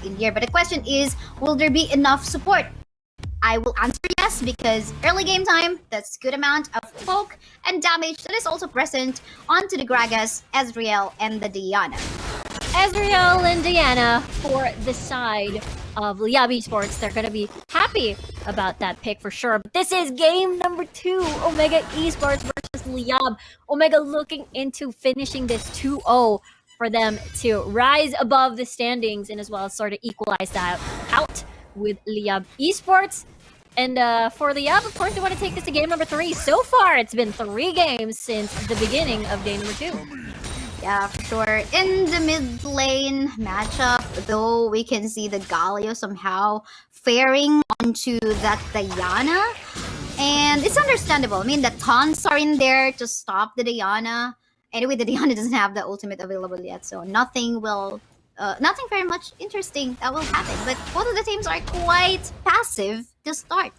in here. But the question is, will there be enough support? I will answer yes, because early game time, that's good amount of poke and damage that is also present onto the Gragas, Ezreal, and the Diana. Ezreal and Diana for the side of Liyab Esports. They're going to be happy about that pick for sure. But this is game number 2, Omega Esports versus Liyab. Omega looking into finishing this 2-0 for them to rise above the standings and as well as sort of equalize that out with Liyab Esports. And for Liyab, of course, they want to take this to game number 3. So far, it's been 3 games since the beginning of game number 2. Yeah, for sure. In the mid lane matchup, though, we can see the Galio somehow faring onto that Diana. And it's understandable. I mean, the taunts are in there to stop the Diana. Anyway, the Diana doesn't have the ultimate available yet, so nothing very much interesting that will happen. But both of the teams are quite passive to start.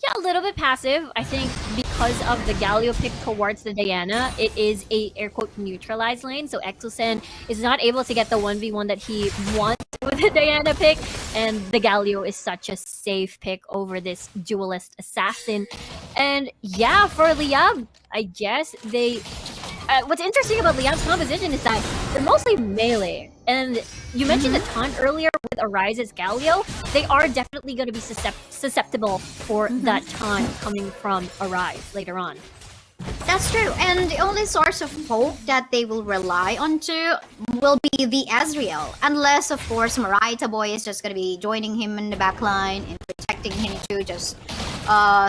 Yeah, a little bit passive. I think because of the Galio pick towards the Diana, it is a air-quote neutralized lane, so Exosen is not able to get the 1v1 that he wants with the Diana pick, and the Galio is such a safe pick over this duelist assassin. And yeah, for Liyab, I guess they... what's interesting about Liyab's composition is that they're mostly melee. And you mentioned the taunt earlier with Arise's Galio. They are definitely going to be susceptible for that taunt coming from Arise later on. That's true. And the only source of poke that they will rely on to will be the Ezreal. Unless, of course, Marita Boy is just going to be joining him in the backline and protecting him too. Just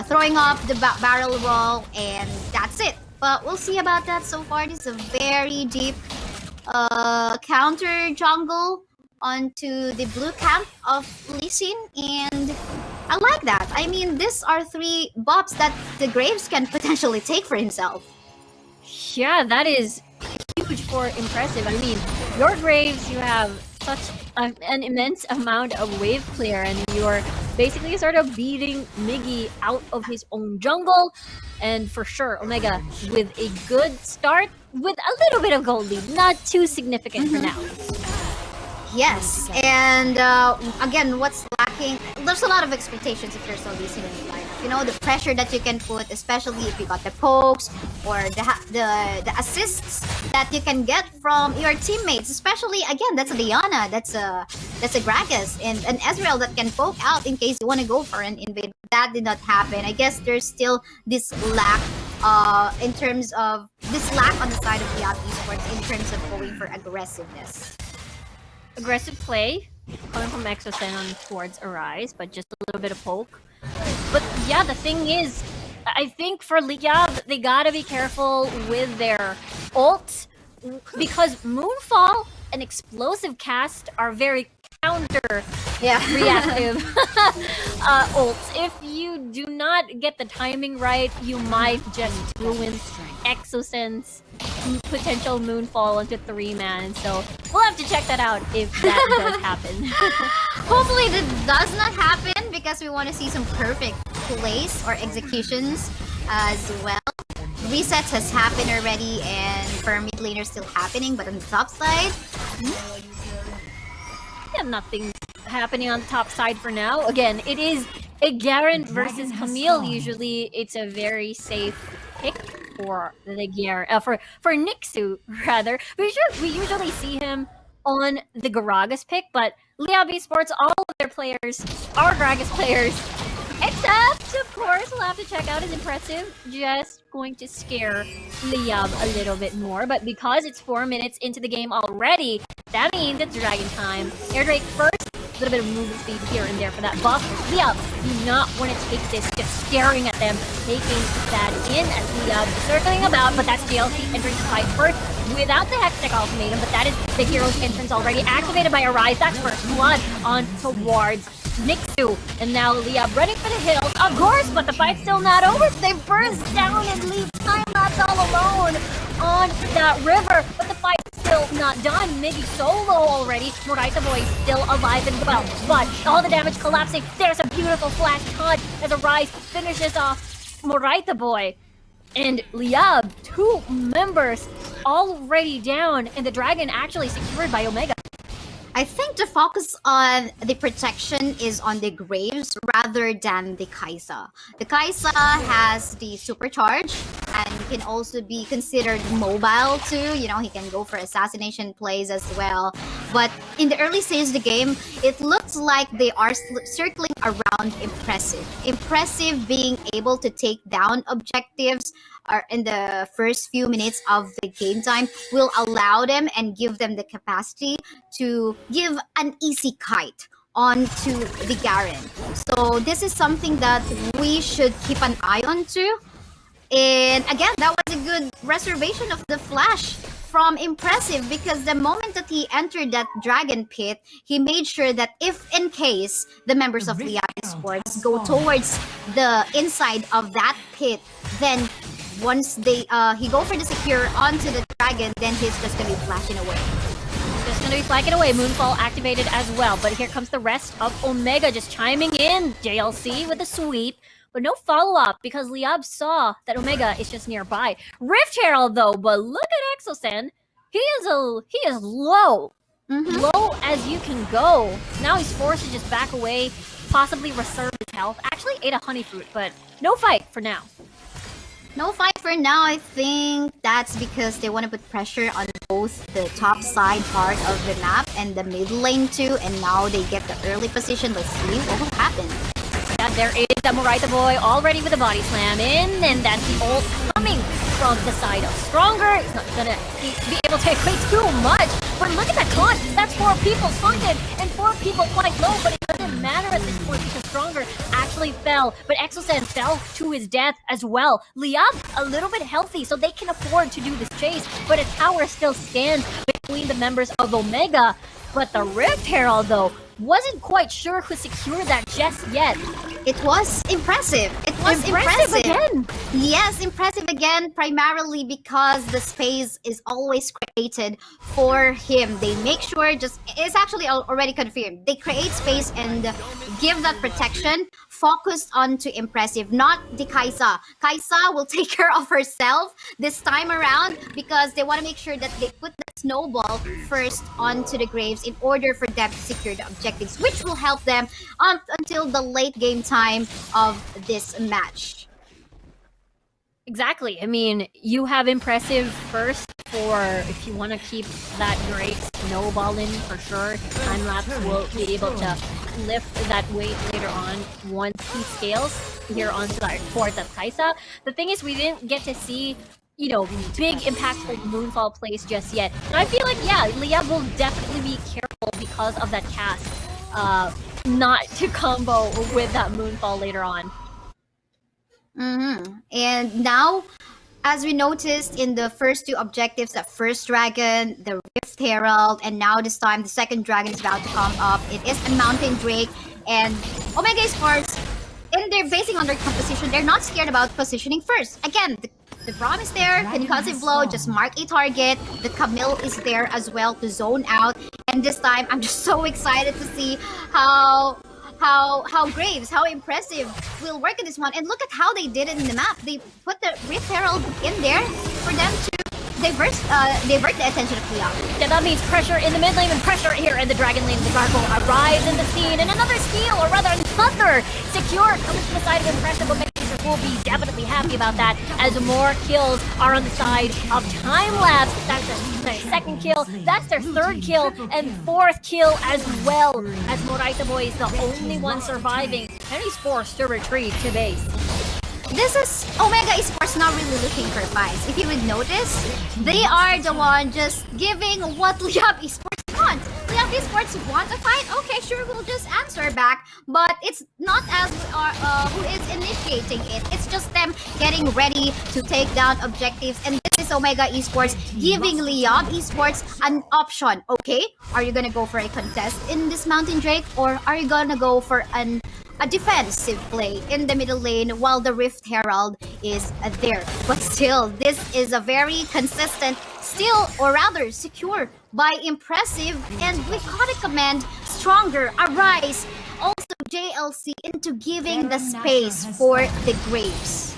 throwing up the barrel wall, and that's it. But we'll see about that. So far, this is a very deep counter jungle onto the blue camp of Lee Sin, and I like that. I mean, these are 3 buffs that the Graves can potentially take for himself. Yeah, that is huge for impressive. I mean, your Graves, you have such an immense amount of wave clear, and you're basically sort of beating Miggy out of his own jungle. And for sure, Omega with a good start, with a little bit of gold lead, not too significant for now. Yes, and again, what's lacking, there's a lot of expectations if you're still listening in the lineup. You know, the pressure that you can put, especially if you got the pokes or the assists that you can get from your teammates. Especially, again, that's a Diana, that's a Gragas, and an Ezreal that can poke out in case you want to go for an invade. That did not happen. I guess there's still this lack in terms of this lack on the side of Liyab Esports in terms of going for aggressiveness. Aggressive play coming from Exosen on towards Arise, but just a little bit of poke. But yeah, the thing is, I think for Liyab, they gotta be careful with their ults, because Moonfall and Explosive Cast are very reactive ults. If you do not get the timing right, you might just ruin Exosen's potential Moonfall into 3-man. So we'll have to check that out if that does happen. Hopefully that does not happen, because we want to see some perfect plays or executions as well. Resets has happened already, and for mid laner still happening, but on the top side, yeah, nothing happening on the top side for now. Again, it is a Garen versus Camille. Usually, it's a very safe pick for the Garen, for Nixu rather. We usually see him on the Gragas pick, but Liyab Esports, all of their players are Gragas players. Except, of course, we'll have to check out his impressive. Just going to scare Liyab a little bit more. But because it's 4 minutes into the game already, that means it's Dragon time. Air Drake first. A little bit of movement speed here and there for that buff. Liyab do not want to take this, just staring at them, taking that in as Liyab circling about, but that's JLC entering the fight first without the Hextech ultimatum, but that is the hero's entrance already activated by Arise. That's first blood on towards Nixu, and now Liyab running for the hills, of course, but the fight's still not over. They burst down and leave Time-Lapse all alone on that river, but the fight's still not done. Miggy solo already. Marita Boy still alive and well, but all the damage collapsing. There's a beautiful flash touch as Arise finishes off Marita Boy. And Liyab, 2 members already down, and the dragon actually secured by Omega. I think the focus on the protection is on the Graves rather than the Kaisa. The Kaisa has the supercharge and can also be considered mobile too. You know, he can go for assassination plays as well. But in the early stage of the game, it looks like they are circling around Impressive. Impressive being able to take down objectives in the first few minutes of the game time will allow them and give them the capacity to give an easy kite onto the Garen. So this is something that we should keep an eye on too. And again, that was a good reservation of the flash from Impressive, because the moment that he entered that dragon pit, he made sure that if in case the members of Liyab Sports go towards the inside of that pit, then once he go for the secure onto the dragon, then he's just gonna be flashing away. Just gonna be flagging away. Moonfall activated as well. But here comes the rest of Omega just chiming in. JLC with a sweep. But no follow-up because Liyab saw that Omega is just nearby. Rift Herald though, but look at Exosen. He is low. Low as you can go. Now he's forced to just back away, possibly reserve his health. Actually ate a honey fruit, but no fight for now. No fight for now. I think that's because they want to put pressure on both the top side part of the map and the mid lane too, and now they get the early position. Let's see what will happen. Yeah, there is the Morita boy already with a body slam in, and that's the ult coming from the side of Stronger. He's not gonna be able to equate too much, but look at that taunt. That's 4 people taunted and 4 people quite low, but it doesn't matter at this point because Stronger actually fell, but Exosen fell to his death as well. Liyab a little bit healthy, so they can afford to do this chase, but a tower still stands between the members of Omega. But the Rift Herald though wasn't quite sure who secured that just yet. It was impressive. It was impressive again. Yes, impressive again, primarily because the space is always created for him. They make sure it's actually already confirmed. They create space and give that protection focused onto impressive, not the Kaisa. Kaisa will take care of herself this time around because they want to make sure that they put the snowball first onto the Graves in order for them to secure the objectives, which will help them until the late game time of this match. Exactly. I mean, you have impressive first for if you want to keep that great snowball in for sure. Time-lapse will be able to lift that weight later on once he scales here onto that fourth of Kaisa. The thing is, we didn't get to see, you know, big impactful Moonfall plays just yet. And I feel like, yeah, Liyab will definitely be careful because of that cast, not to combo with that Moonfall later on. And now, as we noticed in the first 2 objectives, the first dragon, the Rift Herald, and now this time the second dragon is about to come up. It is a Mountain Drake, and Omega Sports, in their basing on their composition, they're not scared about positioning first. Again, the Braum is there, concussive blow, just mark a target. The Camille is there as well to zone out. And this time, I'm just so excited to see how Graves, how impressive will work in this one. And look at how they did it in the map. They put the Rift Herald in there for them to divert the attention of Liyab. Yeah, that means pressure in the mid lane and pressure here in the dragon lane. The Gargoyle arrives in the scene, and another steal, or rather another secure comes to the side of Impressive. But will be definitely happy about that as more kills are on the side of Time-lapse. That's their second kill, that's their third kill, and 4th kill as well, as Morita Boy is the only one surviving, and he's forced to retreat to base. This is Omega Esports not really looking for fights. If you would notice, they are the one just giving what Liyab Esports want. Liyab Esports want a fight? Okay, sure, we'll just answer back. But it's not as who is initiating it. It's just them getting ready to take down objectives. And this is Omega Esports giving Liyab Esports an option. Okay, are you gonna go for a contest in this Mountain Drake, or are you gonna go for a defensive play in the middle lane while the Rift Herald is there? But still, this is a very consistent steal, or rather secure by Impressive, and we caught a command, Stronger, Arise, also JLC into giving the space for the Graves.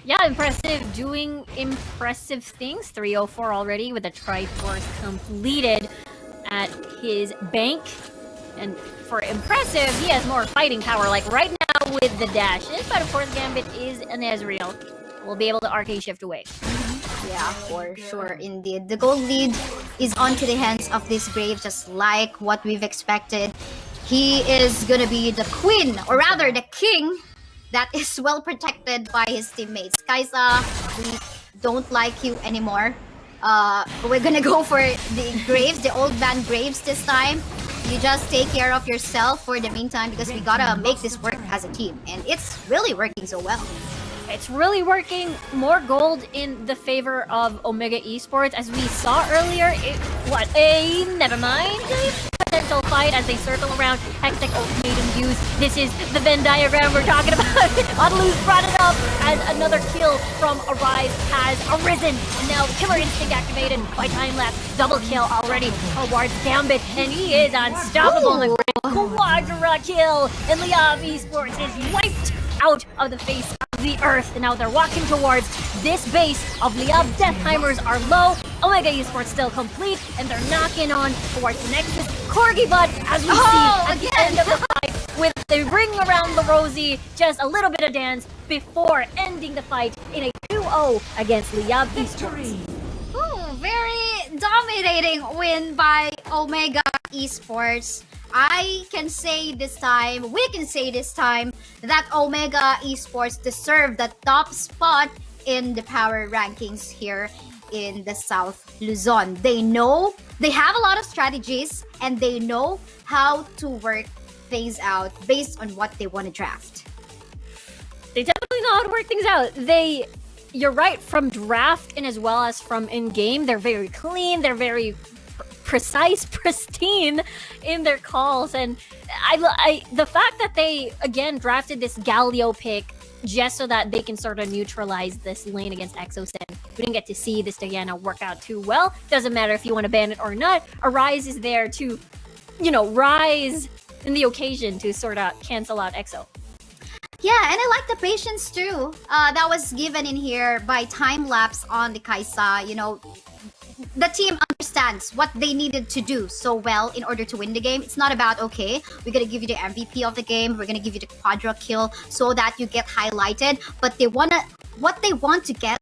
Yeah, Impressive doing impressive things. 304 already with a Triforce completed. at his bank. And for impressive, he has more fighting power, like right now with the dashes. But of course, Gambit is an Ezreal. Will be able to arcade shift away. Yeah, for sure, indeed. The gold lead is onto the hands of this Brave, just like what we've expected. He is gonna be the queen, or rather the king, that is well protected by his teammates. Kaisa, we don't like you anymore. We're gonna go for the Graves, the old man Graves this time. You just take care of yourself for the meantime because we gotta make this work as a team. And it's really working so well. It's really working. More gold in the favor of Omega Esports. As we saw earlier, never mind. Potential fight as they circle around. Hextech ultimatum use. This is the Venn diagram we're talking about. Adeluz brought it up as another kill from Arise has arisen. And now Killer Instinct activated by time lapse. Double kill already towards Gambit. And he is unstoppable. Ooh. Quadra kill. And Liyab Esports is wiped out of the face of the earth. And now they're walking towards this base of Liyab. Deathtimers are low. Omega Esports still complete. And they're knocking on towards the Nexus. Corgi Bud, as we see at the end of the fight, with the ring around the Rosie, just a little bit of dance before ending the fight in a 2-0 against Liyab Esports. Ooh, very dominating win by Omega Esports. I can say this time, we can say this time, that Omega Esports deserve the top spot in the power rankings here in the South Luzon. They know, they have a lot of strategies, and they know how to work things out based on what they want to draft. They definitely know how to work things out. You're right, from draft and as well as from in-game, they're very clean, they're very precise, pristine in their calls. And the fact that they, again, drafted this Galio pick just so that they can sort of neutralize this lane against Exocen. We didn't get to see this Diana work out too well. Doesn't matter if you want to ban it or not. Arise is there to, rise in the occasion to sort of cancel out Exo. Yeah, and I like the patience too. That was given in here by time lapse on the Kaisa. The team understands what they needed to do so well in order to win the game. It's not about, okay, we're going to give you the MVP of the game, we're going to give you the quadra kill so that you get highlighted, but what they want to get